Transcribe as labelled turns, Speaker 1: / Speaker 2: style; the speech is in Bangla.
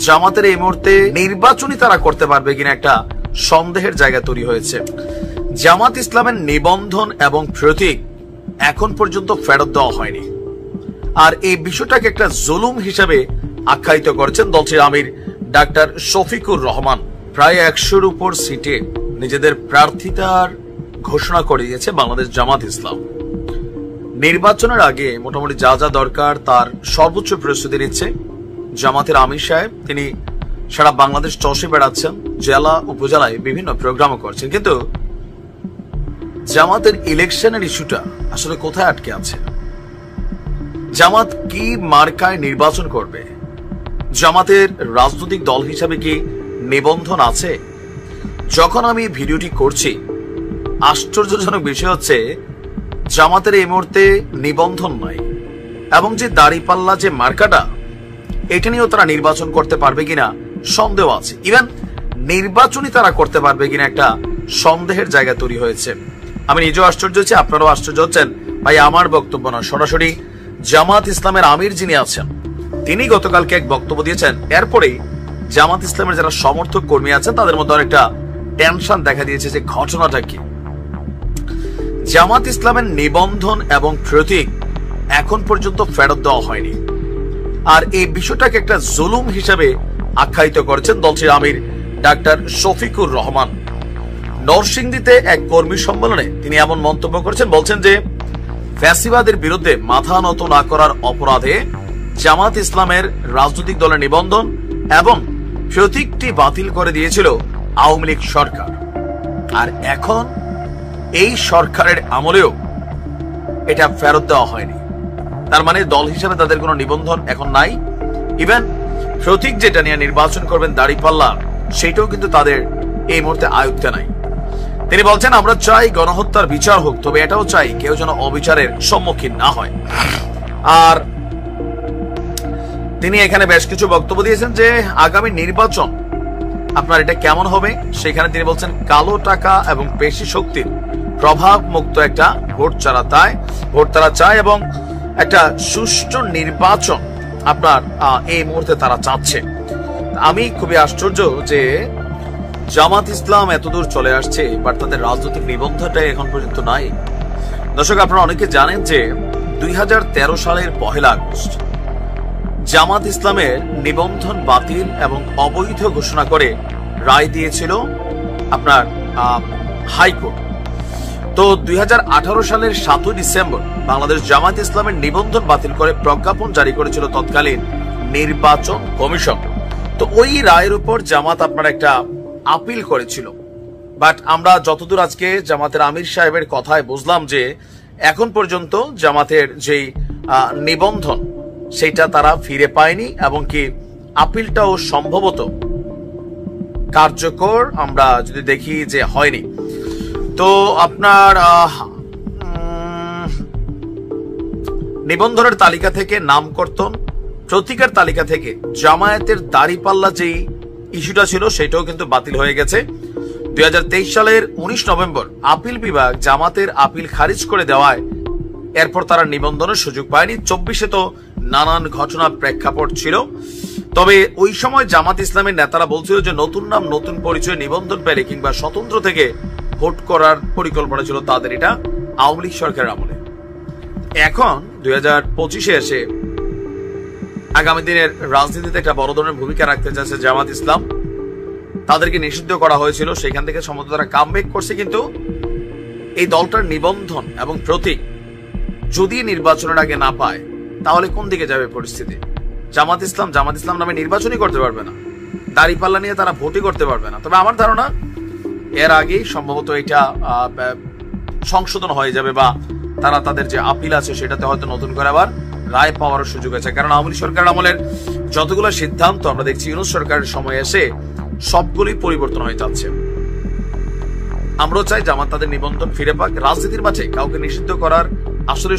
Speaker 1: জামাতের এই মুহূর্তে নির্বাচনই তারা করতে পারবে কিনা একটা সন্দেহের জায়গা তৈরি হয়েছে। জামাত ইসলামের নিবন্ধন এবং প্রতীক এখন পর্যন্ত ফেরত দেওয়া হয়নি, আর এই বিষয়টাকে একটা জুলুম হিসেবে আখ্যায়িত করেছেন দলটির আমির ডাক্তার শফিকুর রহমান। প্রায় 100-র উপর সিটে নিজেদের প্রার্থিতার ঘোষণা করে দিয়েছে বাংলাদেশ জামাত ইসলাম। নির্বাচনের আগে মোটামুটি যা যা দরকার তার সর্বোচ্চ প্রস্তুতি নিচ্ছে জামাতের আমির সাহেব। তিনি সারা বাংলাদেশ চষে বেড়াচ্ছেন, জেলা উপজেলায় বিভিন্ন প্রোগ্রামও করছেন, কিন্তু জামাতের ইলেকশনের ইস্যুটা আসলে কোথায় আটকে আছে? জামাত কি মার্কায় নির্বাচন করবে? জামাতের রাজনৈতিক দল হিসাবে কি নিবন্ধন আছে? যখন আমি ভিডিওটি করছি, আশ্চর্যজনক বিষয় হচ্ছে জামাতের এই মুহূর্তে নিবন্ধন নাই, এবং যে দাড়িপাল্লা যে মার্কাটা, এটা নিয়েও তারা নির্বাচন করতে পারবে কিনা সন্দেহ আছে। ইভেন নির্বাচনই তারা করতে পারবে কিনা একটা সন্দেহের জায়গা তৈরি হয়েছে। আমি নিজেও আশ্চর্য হচ্ছি, আপনারাও আশ্চর্য হচ্ছেন। ভাই, আমার বক্তব্য না, সরাসরি জামাত ইসলামের আমির যিনি আছেন তিনি গতকালকে এক বক্তব্য দিয়েছেন। এরপরেই জামাত ইসলামের যারা সমর্থক কর্মী আছেন তাদের মধ্যে অনেকটা টেনশন দেখা দিয়েছে যে ঘটনাটা কি। জামাত ইসলামের নিবন্ধন এবং প্রতীক এখন পর্যন্ত ফেরত দেওয়া হয়নি, আর এই বিষয়টাকে একটা জুলুম হিসেবে আখ্যায়িত করেছেন দলটির আমির ডাক্তার শফিকুর রহমান। নরসিংদীতে এক কর্মী সম্মেলনে তিনি এমন মন্তব্য করেছেন, বলছেন যে ফ্যাসিবাদের বিরুদ্ধে মাথা নত না করার অপরাধে জামাত ইসলামের রাজনৈতিক দলের নিবন্ধন এবং প্রতীকটি বাতিল করে দিয়েছিল আওয়ামী লীগ সরকার, আর এখন এই সরকারের আমলেও এটা ফেরত দেওয়া হয়নি। তার মানে দল হিসেবে তাদের কোনো নিবন্ধন এখন নাই। ইভেন প্রতীক যেটা নিয়ে নির্বাচন করবেন দাড়িপাল্লা, সেটাও কিন্তু তাদের এই মুহূর্তে আয়ত্তে নাই। তিনি বলছেন, আমরা চাই গণহত্যার বিচার হোক, তবে এটাও চাই কেউ যেন অবিচারের সম্মুখীন না হয়। আর তিনি এখানে বেশ কিছু বক্তব্য দিয়েছেন যে আগামী নির্বাচন আপনার এটা কেমন হবে। সেখানে তিনি বলছেন, কালো টাকা এবং পেশি শক্তির প্রভাব মুক্ত একটা ভোট তারা চায় এবং একটা সুষ্ঠু নির্বাচন আপনার এই মুহূর্তে তারা চাচ্ছে। আমি খুবই আশ্চর্য যে জামাত ইসলাম এতদূর চলে আসছে, বাট তাদের রাজনৈতিক নিবন্ধনটা এখন পর্যন্ত নাই। দর্শক, আপনারা অনেকে জানেন যে 2013 সালের 1 আগস্ট জামাত ইসলামের নিবন্ধন বাতিল এবং অবৈধ ঘোষণা করে রায় দিয়েছিল আপনার হাইকোর্ট। তো 2018 সালের 7 ডিসেম্বর বাংলাদেশ জামাত ইসলামের নিবন্ধন বাতিল করে প্রজ্ঞাপন জারি করেছিল তৎকালীন নির্বাচন কমিশন। তো ওই রায়ের উপর জামাত আপনার একটা আপিল করেছিল, বাট আমরা যতদূর আজকে জামাতের আমির সাহেবের কথায় বুঝলাম যে এখন পর্যন্ত জামাতের যেই নিবন্ধন সেটা তারা ফিরে পায়নি, এবং কি আপিলটাও সম্ভবত কার্যকর আমরা যদি দেখি যে হয়নি। তো আপনার নিবন্ধনের তালিকা থেকে নামকর্তন, প্রতীকের তালিকা থেকে জামায়াতের দাড়িপাল্লা যেই ইস্যুটা ছিল সেটাও কিন্তু বাতিল হয়ে গেছে। 2023 সালের 19 নভেম্বর আপিল বিভাগ জামাতের আপিল খারিজ করে দেওয়ায় এরপর তারা নিবন্ধনের সুযোগ পায়নি। 24-এ তো নানান ঘটনার প্রেক্ষাপট ছিল, তবে ওই সময় জামাত ইসলামের নেতারা বলছিল যে নতুন নাম নতুন পরিচয় নিবন্ধন পেলে কিংবা স্বতন্ত্র থেকে ভোট করার পরিকল্পনা ছিল তাদের, এটা আওয়ামী লীগ সরকারের আমলে। এখন 2025-এ এসে আগামী দিনের রাজনীতিতে একটা বড় ধরনের ভূমিকা রাখতে চাচ্ছে জামাত ইসলাম। তাদেরকে নিষিদ্ধ করা হয়েছিল, সেখান থেকে সম্ভবত তারা কামব্যাক করছে, কিন্তু এই দলটার নিবন্ধন এবং প্রতীক যদি নির্বাচনের আগে না পায় তাহলে কোন দিকে যাবে পরিস্থিতি? জামাত ইসলাম নামে নির্বাচনই করতে পারবে না, দাড়িপাল্লা নিয়ে তারা ভোটই করতে পারবে না। তবে আমার ধারণা এর আগেই সম্ভবত এটা সংশোধন হয়ে যাবে, বা তারা তাদের যে আপিল আছে সেটাতে হয়তো নতুন করে আবার রায় পাওয়ার সুযোগ আছে। কারণ আওয়ামী লীগ সরকারের আমলের যতগুলো সিদ্ধান্ত আমরা দেখছি ইউনূস সরকারের সময় এসে সবগুলোই পরিবর্তন হয়ে যাচ্ছে। আমরাও চাই জামাত তাদের নিবন্ধন ফিরে পাক। রাজনীতির মাঠে কাউকে নিষিদ্ধ করার আসলে